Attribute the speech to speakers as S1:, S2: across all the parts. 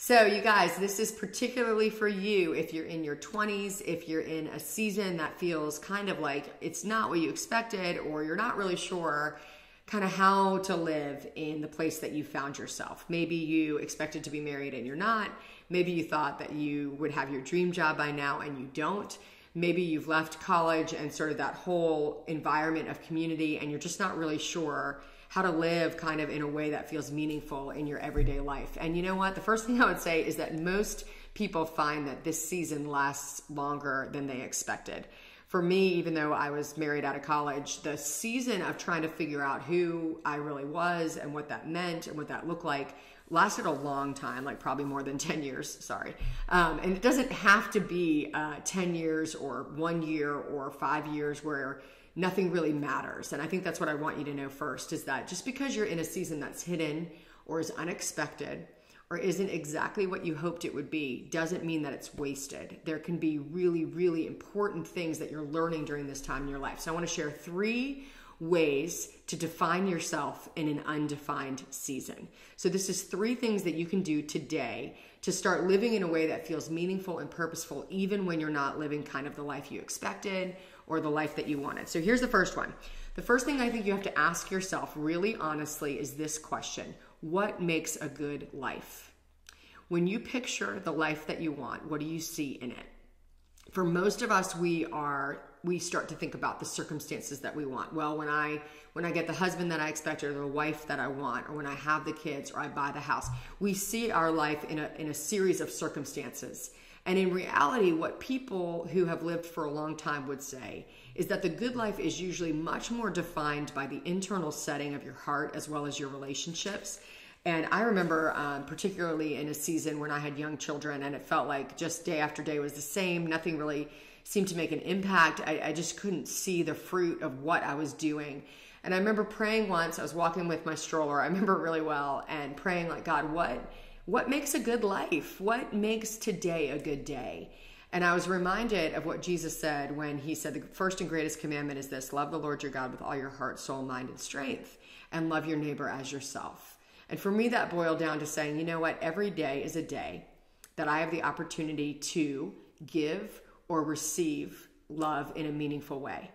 S1: So you guys, this is particularly for you if you're in your 20s, if you're in a season that feels kind of like it's not what you expected, or you're not really sure kind of how to live in the place that you found yourself. Maybe you expected to be married and you're not. Maybe you thought that you would have your dream job by now and you don't. Maybe you've left college and sort of that whole environment of community and you're just not really sure how to live kind of in a way that feels meaningful in your everyday life. And you know what? The first thing I would say is that most people find that this season lasts longer than they expected. For me, even though I was married out of college, the season of trying to figure out who I really was and what that meant and what that looked like lasted a long time, like probably more than 10 years, sorry. And it doesn't have to be 10 years or 1 year or 5 years where nothing really matters. And I think that's what I want you to know first, is that just because you're in a season that's hidden or is unexpected or isn't exactly what you hoped it would be, doesn't mean that it's wasted. There can be really, really important things that you're learning during this time in your life. So I want to share 3 ways to define yourself in an undefined season. So this is 3 things that you can do today to start living in a way that feels meaningful and purposeful, even when you're not living kind of the life you expected or the life that you wanted. So here's the first one. The first thing I think you have to ask yourself really honestly is this question: what makes a good life? When you picture the life that you want, what do you see in it? For most of us, we start to think about the circumstances that we want. Well, when I get the husband that I expect, or the wife that I want, or when I have the kids, or I buy the house, we see our life in a series of circumstances. And in reality, what people who have lived for a long time would say is that the good life is usually much more defined by the internal setting of your heart as well as your relationships. And I remember particularly in a season when I had young children and it felt like just day after day was the same. Nothing really seemed to make an impact. I just couldn't see the fruit of what I was doing. And I remember praying once, I was walking with my stroller, I remember really well, and praying like, God, what makes a good life? What makes today a good day? And I was reminded of what Jesus said when he said, the first and greatest commandment is this: love the Lord your God with all your heart, soul, mind, and strength, and love your neighbor as yourself. And for me, that boiled down to saying, you know what? Every day is a day that I have the opportunity to give or receive love in a meaningful way.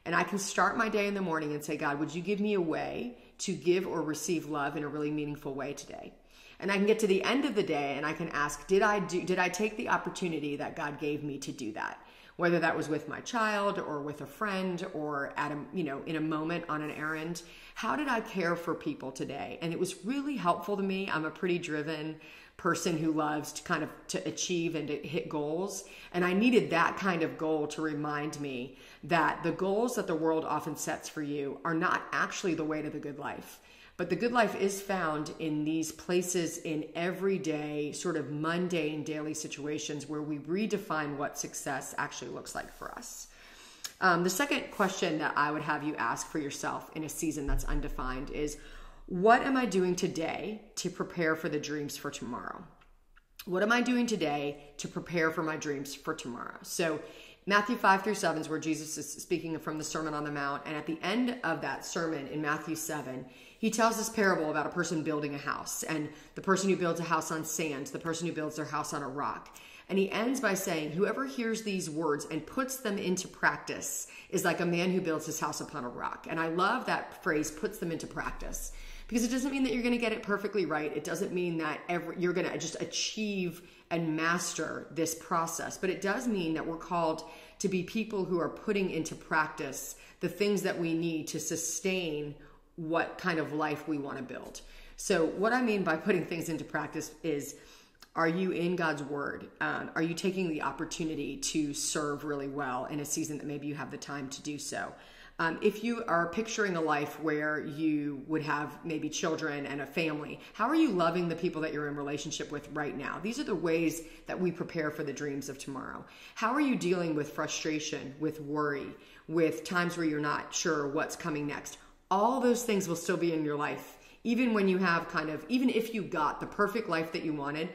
S1: And I can start my day in the morning and say, God, would you give me a way to give or receive love in a really meaningful way today? And I can get to the end of the day and I can ask, did I take the opportunity that God gave me to do that? Whether that was with my child or with a friend or at in a moment on an errand. How did I care for people today? And it was really helpful to me. I'm a pretty driven person who loves to achieve and to hit goals. And I needed that kind of goal to remind me that the goals that the world often sets for you are not actually the way to the good life. But the good life is found in these places, in everyday, sort of mundane daily situations where we redefine what success actually looks like for us. The second question that I would have you ask for yourself in a season that's undefined is, what am I doing today to prepare for the dreams for tomorrow? What am I doing today to prepare for my dreams for tomorrow? So Matthew 5-7 is where Jesus is speaking from the Sermon on the Mount. And at the end of that sermon in Matthew 7, he tells this parable about a person building a house, and the person who builds a house on sand, the person who builds their house on a rock. And he ends by saying, whoever hears these words and puts them into practice is like a man who builds his house upon a rock. And I love that phrase, puts them into practice, because it doesn't mean that you're going to get it perfectly right. It doesn't mean that you're going to just achieve and master this process. But it does mean that we're called to be people who are putting into practice the things that we need to sustain what kind of life we want to build. So what I mean by putting things into practice is, are you in God's word? Are you taking the opportunity to serve really well in a season that maybe you have the time to do so? If you are picturing a life where you would have maybe children and a family, how are you loving the people that you're in relationship with right now? These are the ways that we prepare for the dreams of tomorrow. How are you dealing with frustration, with worry, with times where you're not sure what's coming next? All those things will still be in your life, even when you have even if you got the perfect life that you wanted.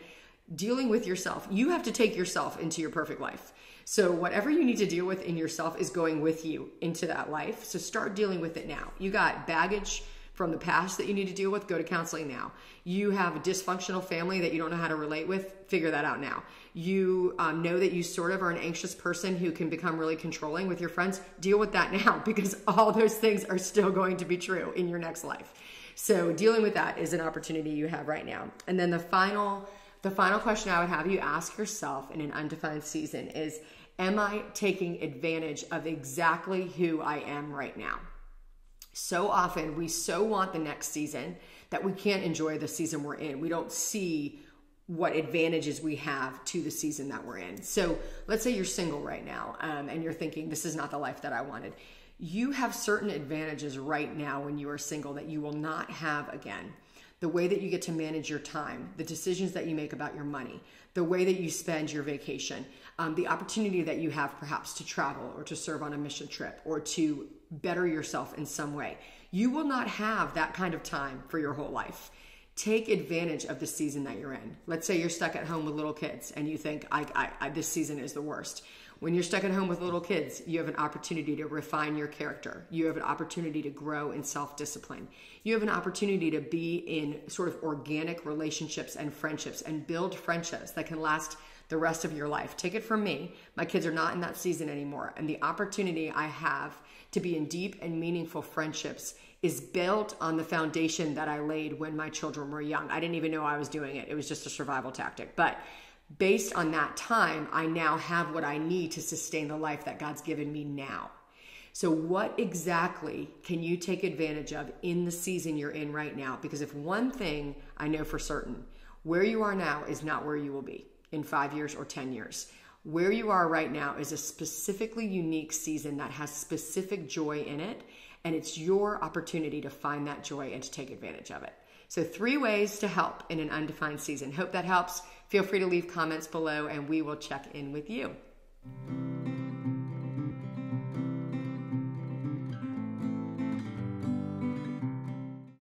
S1: Dealing with yourself, you have to take yourself into your perfect life. So whatever you need to deal with in yourself is going with you into that life. So start dealing with it now. You got baggage from the past that you need to deal with, go to counseling now. You have a dysfunctional family that you don't know how to relate with, figure that out now. You know that you sort of are an anxious person who can become really controlling with your friends, deal with that now, because all those things are still going to be true in your next life. So dealing with that is an opportunity you have right now. And then the final question I would have you ask yourself in an undefined season is, am I taking advantage of exactly who I am right now? So often we so want the next season that we can't enjoy the season we're in. We don't see what advantages we have to the season that we're in. So let's say you're single right now, and you're thinking, this is not the life that I wanted. You have certain advantages right now when you are single that you will not have again. The way that you get to manage your time, the decisions that you make about your money, the way that you spend your vacation, the opportunity that you have perhaps to travel or to serve on a mission trip or to better yourself in some way. You will not have that kind of time for your whole life. Take advantage of the season that you're in. Let's say you're stuck at home with little kids and you think, this season is the worst. When you're stuck at home with little kids, you have an opportunity to refine your character. You have an opportunity to grow in self-discipline. You have an opportunity to be in sort of organic relationships and friendships and build friendships that can last the rest of your life. Take it from me. My kids are not in that season anymore. And the opportunity I have to be in deep and meaningful friendships is built on the foundation that I laid when my children were young. I didn't even know I was doing it. It was just a survival tactic. But based on that time, I now have what I need to sustain the life that God's given me now. So what exactly can you take advantage of in the season you're in right now? Because if one thing I know for certain, where you are now is not where you will be in 5 years or 10 years. Where you are right now is a specifically unique season that has specific joy in it, and it's your opportunity to find that joy and to take advantage of it. So 3 ways to help in an undefined season. Hope that helps. Feel free to leave comments below and we will check in with you.